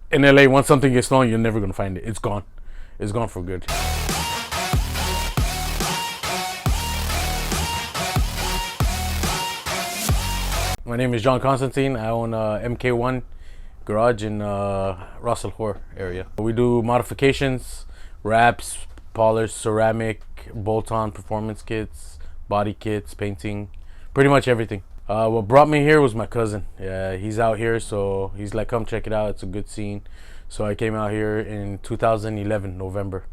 In LA, once something gets stolen, you're never gonna find it. It's gone. It's gone for good. My name is John Constantine. I own MK1 garage in Russell Hoare area. We do modifications, wraps, polish, ceramic, bolt-on performance kits, body kits, painting, pretty much everything. What brought me here was my cousin. Yeah, he's out here, so he's like, come check it out. It's a good scene. So I came out here in 2011, November,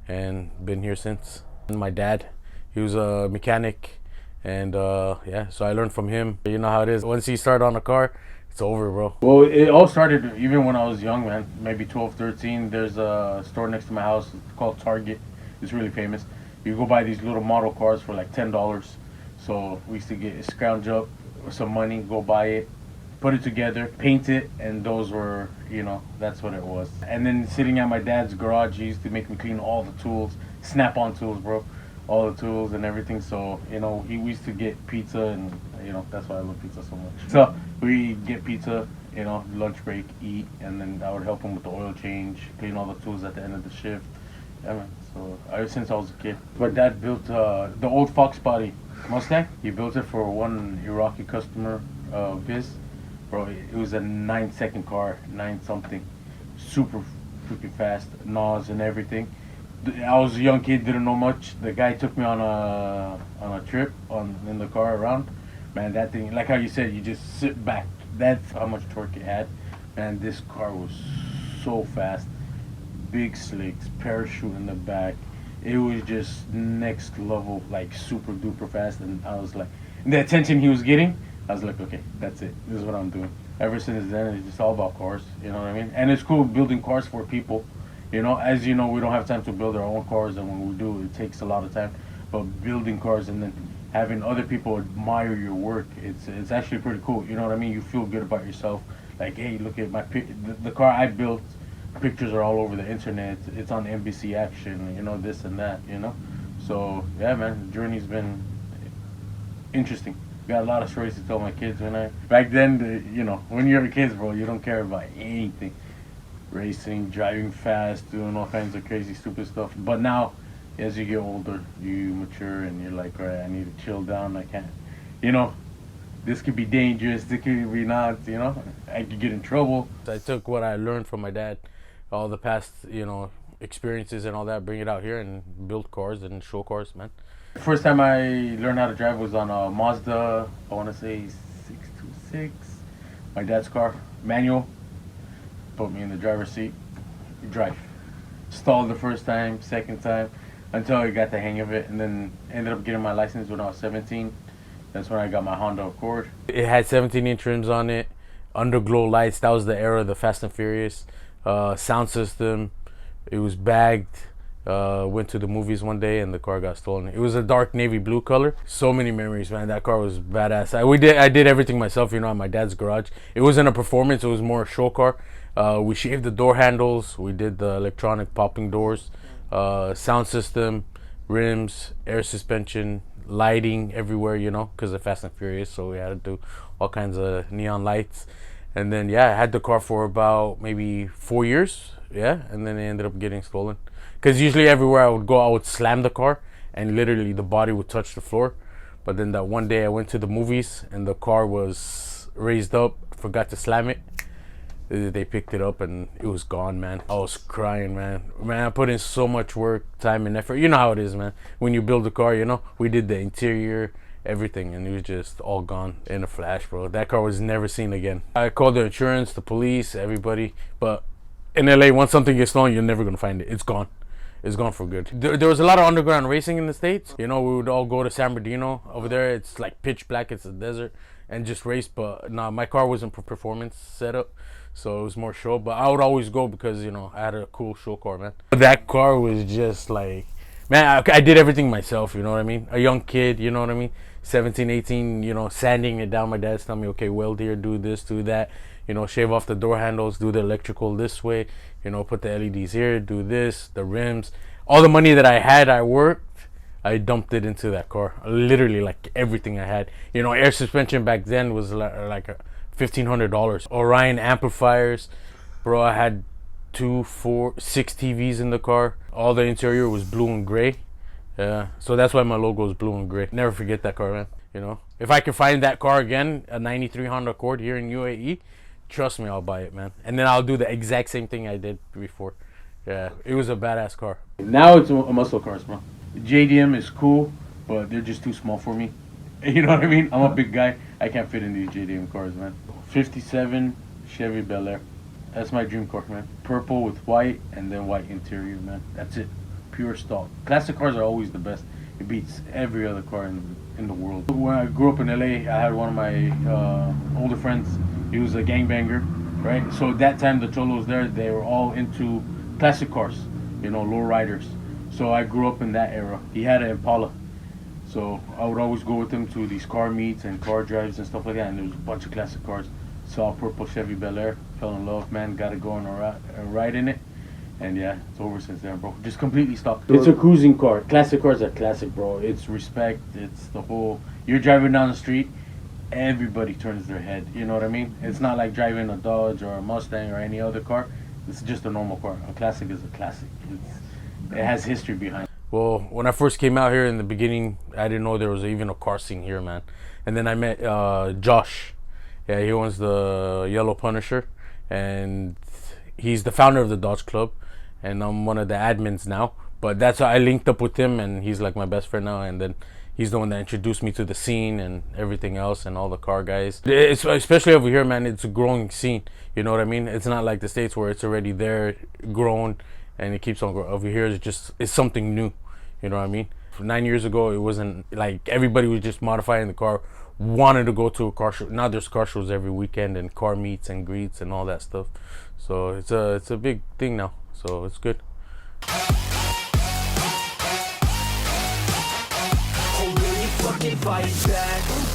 and been here since. And my dad, he was a mechanic, and yeah, so I learned from him. You know how it is. Once you start on a car, it's over, bro. Well, it all started even when I was young, man. Maybe 12, 13. There's a store next to my house called Target. It's really famous. You go buy these little model cars for like $10. So we used to get scrounge up some money, go buy it, put it together, paint it, and those were, you know, that's what it was. And then sitting at my dad's garage, he used to make me clean all the tools, Snap-on tools, bro, all the tools and everything. So, you know, we used to get pizza, and, you know, that's why I love pizza so much. So we get pizza, you know, lunch break, eat, and then I would help him with the oil change, clean all the tools at the end of the shift. Yeah, man. So ever since I was a kid, my dad built the old Fox body Mustang. He built it for one Iraqi customer of his. Bro, it was a 9-second car, 9 something, super freaking fast, NOS and everything. I was a young kid, didn't know much. The guy took me on a trip in the car around. Man, that thing, like how you said, you just sit back. That's how much torque it had. Man, this car was so fast. Big slicks, parachute in the back. It was just next level, like super duper fast. And I was like, the attention he was getting, I was like, okay, that's it. This is what I'm doing. Ever since then, it's just all about cars. You know what I mean? And it's cool building cars for people. You know, as you know, we don't have time to build our own cars, and when we do, it takes a lot of time. But building cars and then having other people admire your work, it's actually pretty cool. You know what I mean? You feel good about yourself. Like, hey, look at the car I built. Pictures are all over the internet. It's on NBC Action. You know, this and that. You know, so yeah, man, the journey's been interesting. Got a lot of stories to tell my kids. Back then, you know, when you're kids, bro, you don't care about anything. Racing, driving fast, doing all kinds of crazy, stupid stuff. But now, as you get older, you mature, and you're like, all right, I need to chill down. I can't, you know, this could be dangerous. This could be not, you know, I could get in trouble. I took what I learned from my dad, all the past, you know, experiences and all that, bring it out here and build cars and show cars, man. First time I learned how to drive was on a Mazda, I want to say 626. My dad's car, manual. Put me in the driver's seat, drive. Stalled the first time, second time, until I got the hang of it, and then ended up getting my license when I was 17. That's when I got my Honda Accord. It had 17-inch rims on it, underglow lights. That was the era of the Fast and Furious. Sound system. It was bagged. Went to the movies one day and the car got stolen. It was a dark navy blue color. So many memories, man. That car was badass. I did everything myself, you know, at my dad's garage. It wasn't a performance. It was more a show car. We shaved the door handles. We did the electronic popping doors, sound system, rims, air suspension, lighting everywhere, you know, because of Fast and Furious. So we had to do all kinds of neon lights. And then, yeah, I had the car for about maybe 4 years. Yeah. And then it ended up getting stolen. Because usually everywhere I would go, I would slam the car and literally the body would touch the floor. But then that one day I went to the movies and the car was raised up, forgot to slam it. They picked it up and it was gone, man. I was crying, man. Man, I put in so much work, time, and effort. You know how it is, man. When you build a car, you know, we did the interior, everything, and it was just all gone in a flash, bro. That car was never seen again. I called the insurance, the police, everybody. But in LA, once something gets stolen, you're never gonna find it. It's gone. It's gone for good. There was a lot of underground racing in the States. You know, we would all go to San Bernardino. Over there, it's like pitch black. It's a desert. And just race. But nah, my car wasn't for performance setup. So it was more show. But I would always go because, you know, I had a cool show car, man. That car was just like... Man, I did everything myself, you know what I mean? A young kid, you know what I mean? 17, 18, you know, sanding it down. My dad's telling me, okay, weld here, do this, do that. You know, shave off the door handles, do the electrical this way. You know, put the LEDs here, do this, the rims. All the money that I had, I worked, I dumped it into that car. Literally, like, everything I had. You know, air suspension back then was like $1,500. Orion amplifiers, Bro, I had 2, 4, 6 TVs in the car. All the interior was blue and gray. Yeah, so that's why my logo is blue and gray. Never forget that car, man. You know, if I can find that car again, a 93 Honda Accord here in UAE, trust me, I'll buy it, man. And then I'll do the exact same thing I did before. Yeah, it was a badass car. Now it's a muscle cars, bro. The JDM is cool, but they're just too small for me. You know what I mean? I'm a big guy. I can't fit in these JDM cars, man. 57 Chevy Bel Air. That's my dream car, man. Purple with white and then white interior, man. That's it. Pure stock. Classic cars are always the best. It beats every other car in the world. When I grew up in LA, I had one of my older friends. He was a gangbanger, right? So that time the Cholos there, they were all into classic cars, you know, low riders. So I grew up in that era. He had an Impala. So I would always go with him to these car meets and car drives and stuff like that. And there was a bunch of classic cars. Saw a purple Chevy Bel Air, fell in love, man. Got to go on a ride in it. And yeah, it's over since then, bro. Just completely stock. It's a cruising car. Classic cars are classic, bro. It's respect. It's the whole. You're driving down the street, everybody turns their head. You know what I mean? It's not like driving a Dodge or a Mustang or any other car. It's just a normal car. A classic is a classic. It has history behind it. Well, when I first came out here in the beginning, I didn't know there was even a car scene here, man. And then I met Josh. Yeah, he owns the Yellow Punisher, and he's the founder of the Dodge Club, and I'm one of the admins now. But that's how I linked up with him, and he's like my best friend now. And then he's the one that introduced me to the scene and everything else, and all the car guys. It's especially over here, man. It's a growing scene. You know what I mean? It's not like the States where it's already there, grown, and it keeps on growing. Over here, it's something new. You know what I mean? 9 years ago, it wasn't like everybody was just modifying the car, wanted to go to a car show. Now there's car shows every weekend and car meets and greets and all that stuff. So it's a big thing now. So it's good. Oh, will you fucking fight back?